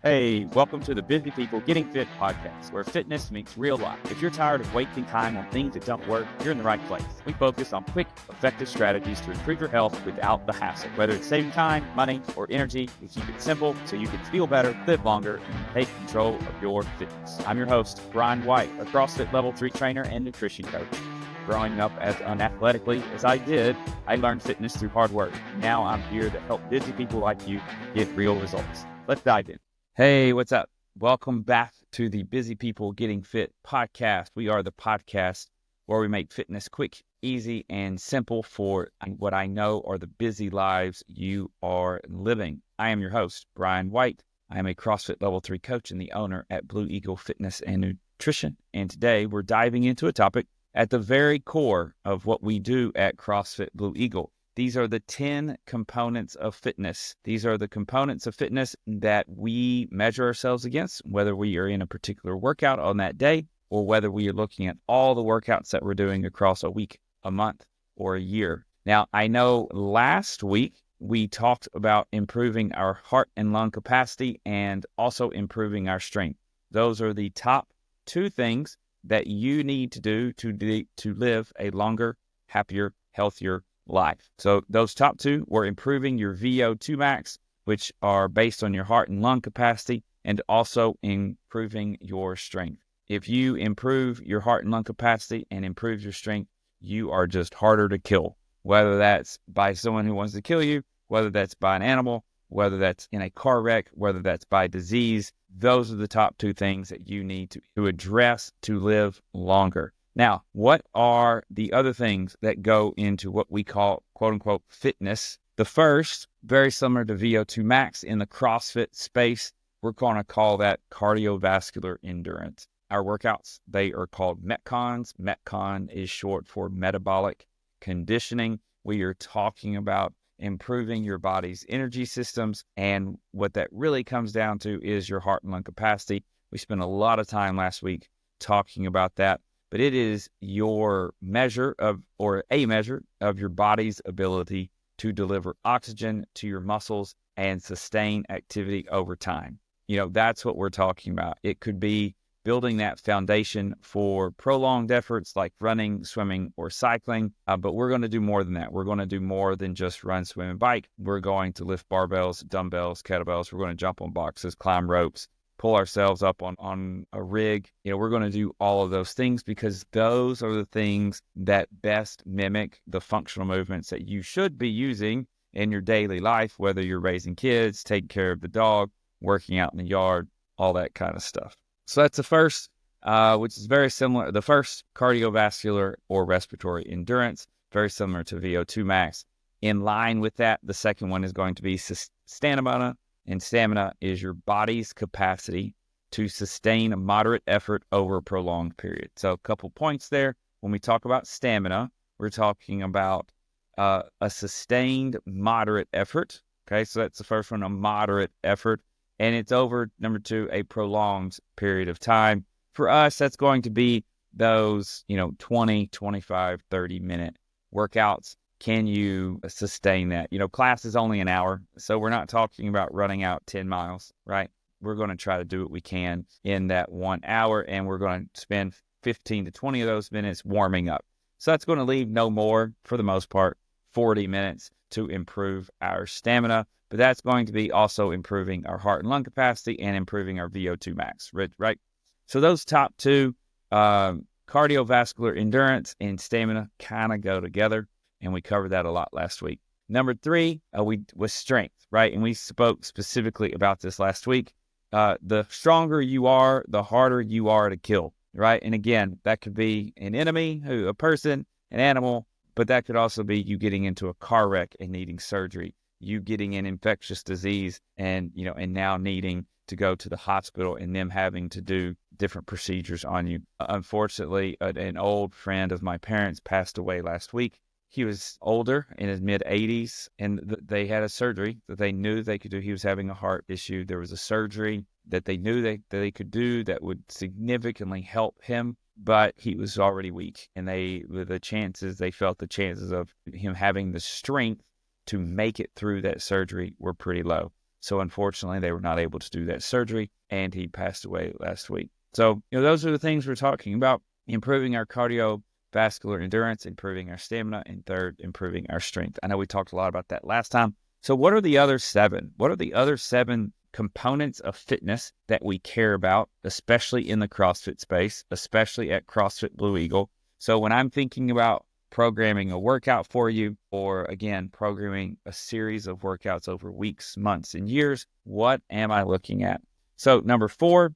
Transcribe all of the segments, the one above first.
Hey, welcome to the Busy People Getting Fit podcast, where fitness meets real life. If you're tired of wasting time on things that don't work, you're in the right place. We focus on quick, effective strategies to improve your health without the hassle. Whether it's saving time, money, or energy, we keep it simple so you can feel better, live longer, and take control of your fitness. I'm your host, Bryan White, a CrossFit Level 3 trainer and nutrition coach. Growing up as unathletically as I did, I learned fitness through hard work. Now I'm here to help busy people like you get real results. Let's dive in. Hey, what's up? Welcome back to the Busy People Getting Fit podcast. We are the podcast where we make fitness quick, easy, and simple for what I know are the busy lives you are living. I am your host, Bryan White. I am a CrossFit Level 3 coach and the owner at Blue Eagle Fitness and Nutrition. And today we're diving into a topic at the very core of what we do at CrossFit Blue Eagle. These are the 10 components of fitness. These are the components of fitness that we measure ourselves against, whether we are in a particular workout on that day or whether we are looking at all the workouts that we're doing across a week, a month, or a year. Now, I know last week we talked about improving our heart and lung capacity and also improving our strength. Those are the top two things that you need to do to live a longer, happier, healthier life. So those top two were improving your VO2 max, which are based on your heart and lung capacity, and also improving your strength. If you improve your heart and lung capacity and improve your strength, you are just harder to kill, whether that's by someone who wants to kill you, whether that's by an animal, whether that's in a car wreck, whether that's by disease. Those are the top two things that you need to address to live longer. Now, what are the other things that go into what we call, quote unquote, fitness? The first, very similar to VO2 max in the CrossFit space, we're going to call that cardiovascular endurance. Our workouts, they are called Metcons. Metcon is short for metabolic conditioning. We are talking about improving your body's energy systems. And what that really comes down to is your heart and lung capacity. We spent a lot of time last week talking about that. But it is your measure of, or a measure of your body's ability to deliver oxygen to your muscles and sustain activity over time. You know, that's what we're talking about. It could be building that foundation for prolonged efforts like running, swimming, or cycling. But we're going to do more than that. We're going to do more than just run, swim, and bike. We're going to lift barbells, dumbbells, kettlebells. We're going to jump on boxes, climb ropes, pull ourselves up on a rig. You know, we're going to do all of those things because those are the things that best mimic the functional movements that you should be using in your daily life, whether you're raising kids, taking care of the dog, working out in the yard, all that kind of stuff. So that's the first, which is very similar. The first, cardiovascular or respiratory endurance, very similar to VO2 max. In line with that, the second one is going to be stamina. And stamina is your body's capacity to sustain a moderate effort over a prolonged period. So a couple points there. When we talk about stamina, we're talking about a sustained moderate effort. Okay, so that's the first one, a moderate effort. And it's over, number two, a prolonged period of time. For us, that's going to be those, 20, 25, 30-minute workouts. Can you sustain that? Class is only an hour, so we're not talking about running out 10 miles, right? We're going to try to do what we can in that 1 hour, and we're going to spend 15 to 20 of those minutes warming up. So that's going to leave no more, for the most part, 40 minutes to improve our stamina, but that's going to be also improving our heart and lung capacity and improving our VO2 max, right? So those top two, cardiovascular endurance and stamina, kind of go together. And we covered that a lot last week. Number three, was strength, right? And we spoke specifically about this last week. The stronger you are, the harder you are to kill, right? And again, that could be an enemy, a person, an animal, but that could also be you getting into a car wreck and needing surgery, you getting an infectious disease and now needing to go to the hospital and them having to do different procedures on you. Unfortunately, an old friend of my parents passed away last week. He was older, in his mid-80s, and they had a surgery that they knew they could do. He was having a heart issue. There was a surgery that they knew they could do that would significantly help him, but he was already weak. And they felt the chances of him having the strength to make it through that surgery were pretty low. So unfortunately, they were not able to do that surgery, and he passed away last week. So, those are the things we're talking about: improving our cardiovascular endurance, improving our stamina, and third, improving our strength. I know we talked a lot about that last time. So what are the other 7? What are the other 7 components of fitness that we care about, especially in the CrossFit space, especially at CrossFit Blue Eagle? So when I'm thinking about programming a workout for you, or again, programming a series of workouts over weeks, months, and years, what am I looking at? So number four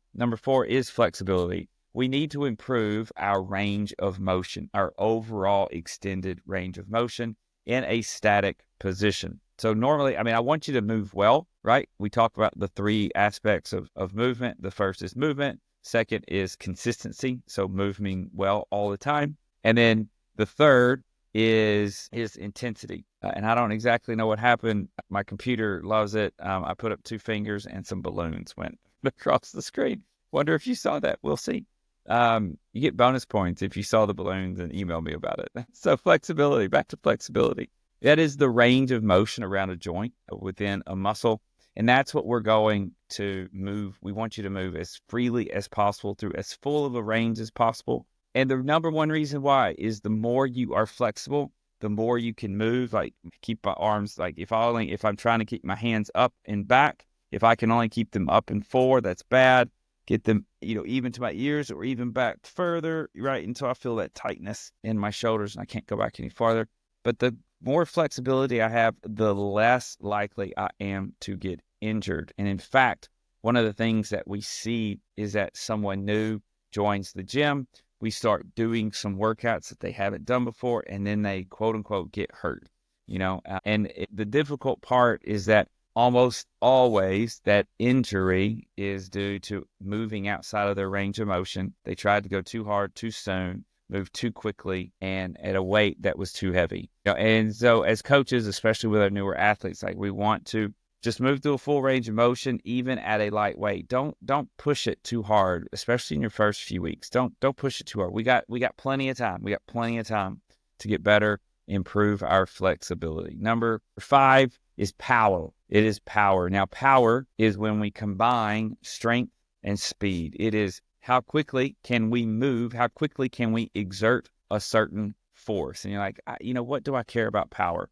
is flexibility. We need to improve our range of motion, our overall extended range of motion in a static position. So normally, I want you to move well, right? We talk about the 3 aspects of movement. The first is movement. Second is consistency, so moving well all the time. And then the third is intensity. And I don't exactly know what happened. My computer loves it. I put up 2 fingers and some balloons went across the screen. Wonder if you saw that. We'll see. You get bonus points if you saw the balloons and email me about it. So flexibility, back to flexibility. That is the range of motion around a joint within a muscle. And that's what we're going to move. We want you to move as freely as possible through as full of a range as possible. And the number one reason why is the more you are flexible, the more you can move. Like keep my arms, like if I'm trying to keep my hands up and back, if I can only keep them up and forward, that's bad. Get them, even to my ears or even back further, right? Until I feel that tightness in my shoulders and I can't go back any farther. But the more flexibility I have, the less likely I am to get injured. And in fact, one of the things that we see is that someone new joins the gym. We start doing some workouts that they haven't done before, and then they quote unquote get hurt, the difficult part is that almost always that injury is due to moving outside of their range of motion. They tried to go too hard, too soon, move too quickly, and at a weight that was too heavy. And so as coaches, especially with our newer athletes, like we want to just move through a full range of motion, even at a light weight. Don't push it too hard, especially in your first few weeks. Don't push it too hard. We got plenty of time. We got plenty of time to get better, improve our flexibility. Number 5 is power. It is power. Now, power is when we combine strength and speed. It is how quickly can we move? How quickly can we exert a certain force? And you're like, what do I care about power?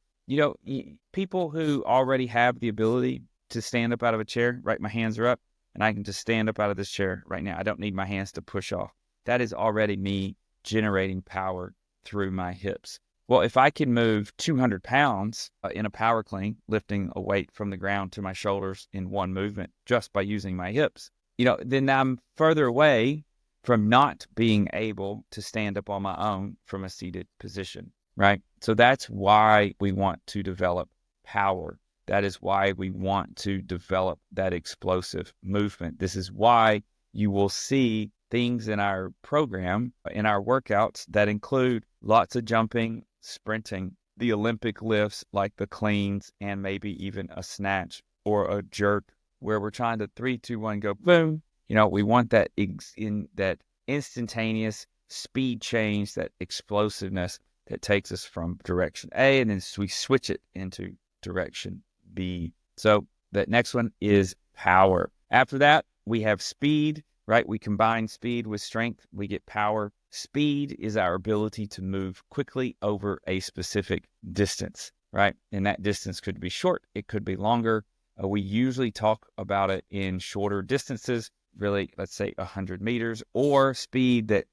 People who already have the ability to stand up out of a chair, right? My hands are up and I can just stand up out of this chair right now. I don't need my hands to push off. That is already me generating power through my hips. Well, if I can move 200 pounds in a power clean, lifting a weight from the ground to my shoulders in one movement just by using my hips, then I'm further away from not being able to stand up on my own from a seated position. Right? So that's why we want to develop power. That is why we want to develop that explosive movement. This is why you will see things in our program, in our workouts, that include lots of jumping, sprinting, the Olympic lifts like the cleans, and maybe even a snatch or a jerk where we're trying to 3, 2, 1, go boom. We want that in that instantaneous speed change, that explosiveness that takes us from direction A, and then we switch it into direction B. So that next one is power. After that, we have speed, right? We combine speed with strength. We get power. Speed is our ability to move quickly over a specific distance, right? And that distance could be short. It could be longer. We usually talk about it in shorter distances, really, let's say 100 meters, or speed that,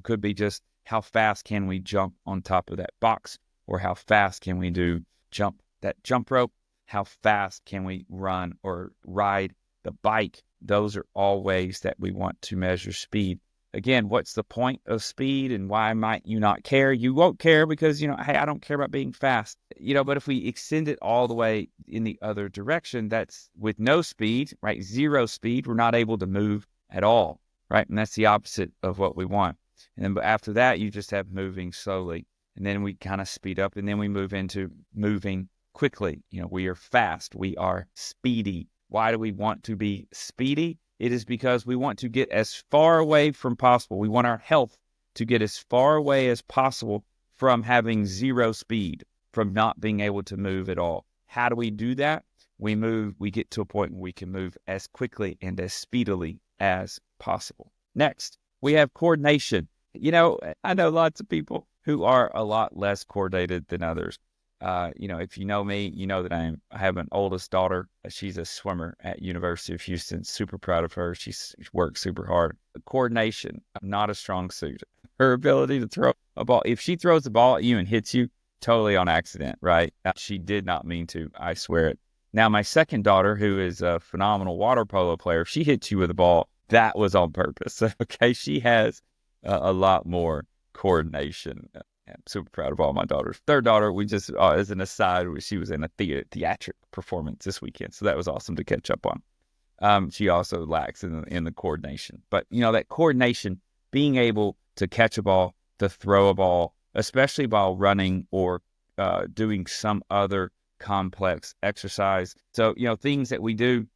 could be just how fast can we jump on top of that box, or how fast can we jump that jump rope? How fast can we run or ride the bike? Those are all ways that we want to measure speed. Again, what's the point of speed and why might you not care? You won't care because, hey, I don't care about being fast. But if we extend it all the way in the other direction, that's with no speed, right? 0 speed, we're not able to move at all, right? And that's the opposite of what we want. And then after that, you just have moving slowly. And then we kind of speed up, and then we move into moving quickly. We are fast. We are speedy. Why do we want to be speedy? It is because we want to get as far away from possible. We want our health to get as far away as possible from having 0 speed, from not being able to move at all. How do we do that? we get to a point where we can move as quickly and as speedily as possible. Next, we have coordination. I know lots of people who are a lot less coordinated than others. If you know me, you know that I have an oldest daughter. She's a swimmer at University of Houston. Super proud of her. She works super hard. Coordination, not a strong suit. Her ability to throw a ball. If she throws the ball at you and hits you, totally on accident, right? She did not mean to. I swear it. Now, my second daughter, who is a phenomenal water polo player, if she hits you with a ball, that was on purpose. Okay, she has a lot more coordination. I'm super proud of all my daughters. Third daughter, we just, as an aside, she was in a theatric performance this weekend, so that was awesome to catch up on. She also lacks in the coordination. But, that coordination, being able to catch a ball, to throw a ball, especially while running or doing some other complex exercise. So, things that we do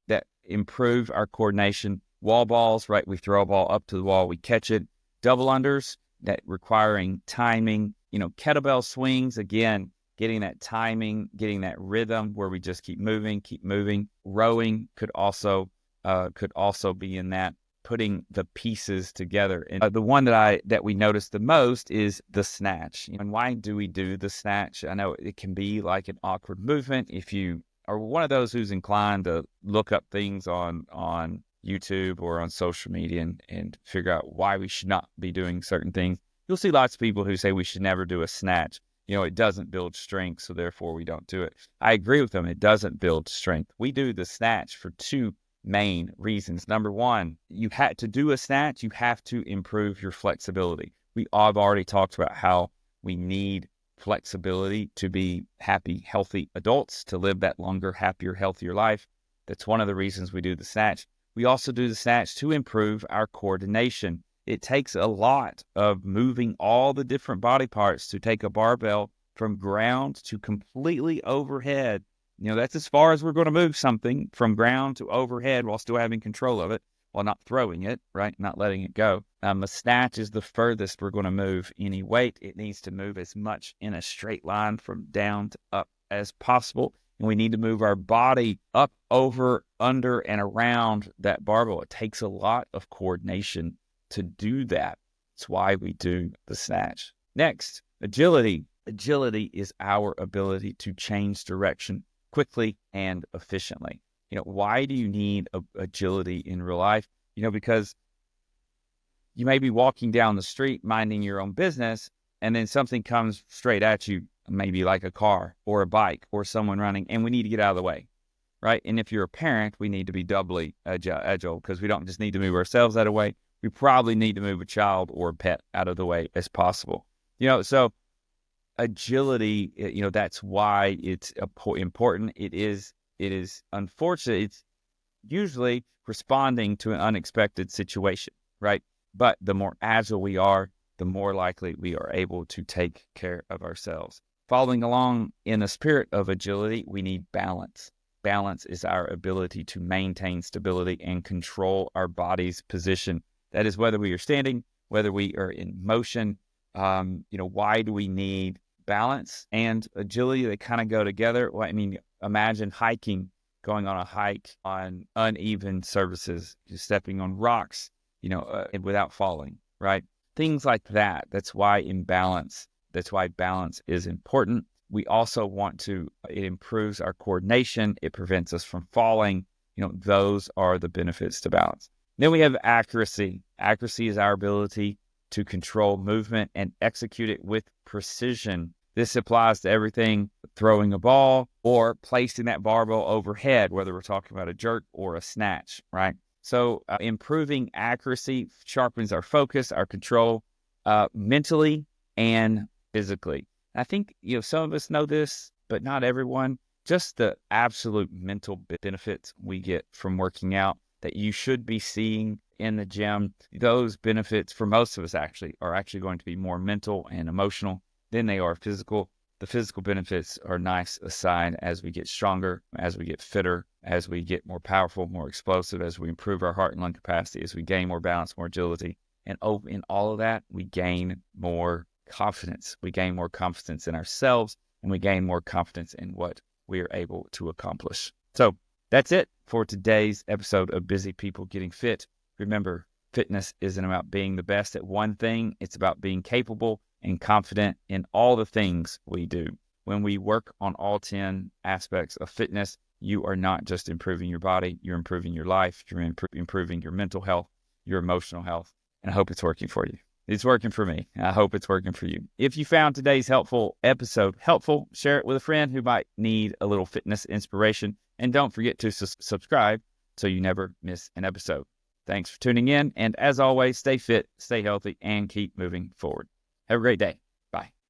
that improve our coordination. Wall balls, right? We throw a ball up to the wall, we catch it. Double unders, that requiring timing. Kettlebell swings, again, getting that timing, getting that rhythm where we just keep moving. Rowing could also be in that, putting the pieces together. And the one that we notice the most is the snatch. And why do we do the snatch? I know it can be like an awkward movement. If you are one of those who's inclined to look up things on YouTube or on social media and figure out why we should not be doing certain things, you'll see lots of people who say we should never do a snatch. It doesn't build strength, so therefore we don't do it. I agree with them. It doesn't build strength. We do the snatch for two main reasons. Number one, you had to do a snatch, you have to improve your flexibility. I've already talked about how we need flexibility to be happy, healthy adults, to live that longer, happier, healthier life. That's one of the reasons we do the snatch. We also do the snatch to improve our coordination. It takes a lot of moving all the different body parts to take a barbell from ground to completely overhead. That's as far as we're going to move something, from ground to overhead, while still having control of it, while not throwing it, right? Not letting it go. A snatch is the furthest we're going to move any weight. It needs to move as much in a straight line from down to up as possible. And we need to move our body up, over, under, and around that barbell. It takes a lot of coordination to do that. That's why we do the snatch. Next, agility. Agility is our ability to change direction quickly and efficiently. Why do you need agility in real life? Because you may be walking down the street minding your own business, and then something comes straight at you, maybe like a car or a bike or someone running, and we need to get out of the way, right? And if you're a parent, we need to be doubly agile, because we don't just need to move ourselves out of the way. We probably need to move a child or a pet out of the way as possible. So agility, that's why it's important. It is unfortunate. It's usually responding to an unexpected situation, right? But the more agile we are, the more likely we are able to take care of ourselves. Following along in the spirit of agility, we need balance. Balance is our ability to maintain stability and control our body's position. That is whether we are standing, whether we are in motion. Why do we need balance and agility? They kind of go together. Well, imagine hiking, going on a hike on uneven surfaces, just stepping on rocks, without falling, right? Things like that. That's why balance is important. We also it improves our coordination. It prevents us from falling. Those are the benefits to balance. Then we have accuracy. Accuracy is our ability to control movement and execute it with precision. This applies to everything, throwing a ball or placing that barbell overhead, whether we're talking about a jerk or a snatch, right? So improving accuracy sharpens our focus, our control, mentally and physically. I think, some of us know this, but not everyone. Just the absolute mental benefits we get from working out that you should be seeing in the gym. Those benefits, for most of us actually, are actually going to be more mental and emotional than they are physical. The physical benefits are nice aside as we get stronger, as we get fitter, as we get more powerful, more explosive, as we improve our heart and lung capacity, as we gain more balance, more agility. And in all of that, we gain more confidence. We gain more confidence in ourselves, and we gain more confidence in what we are able to accomplish. So that's it for today's episode of Busy People Getting Fit. Remember, fitness isn't about being the best at one thing. It's about being capable and confident in all the things we do. When we work on all 10 aspects of fitness, you are not just improving your body, you're improving your life, you're improving your mental health, your emotional health, and I hope it's working for you. It's working for me. I hope it's working for you. If you found today's episode helpful, share it with a friend who might need a little fitness inspiration, and don't forget to subscribe so you never miss an episode. Thanks for tuning in, and as always, stay fit, stay healthy, and keep moving forward. Have a great day. Bye.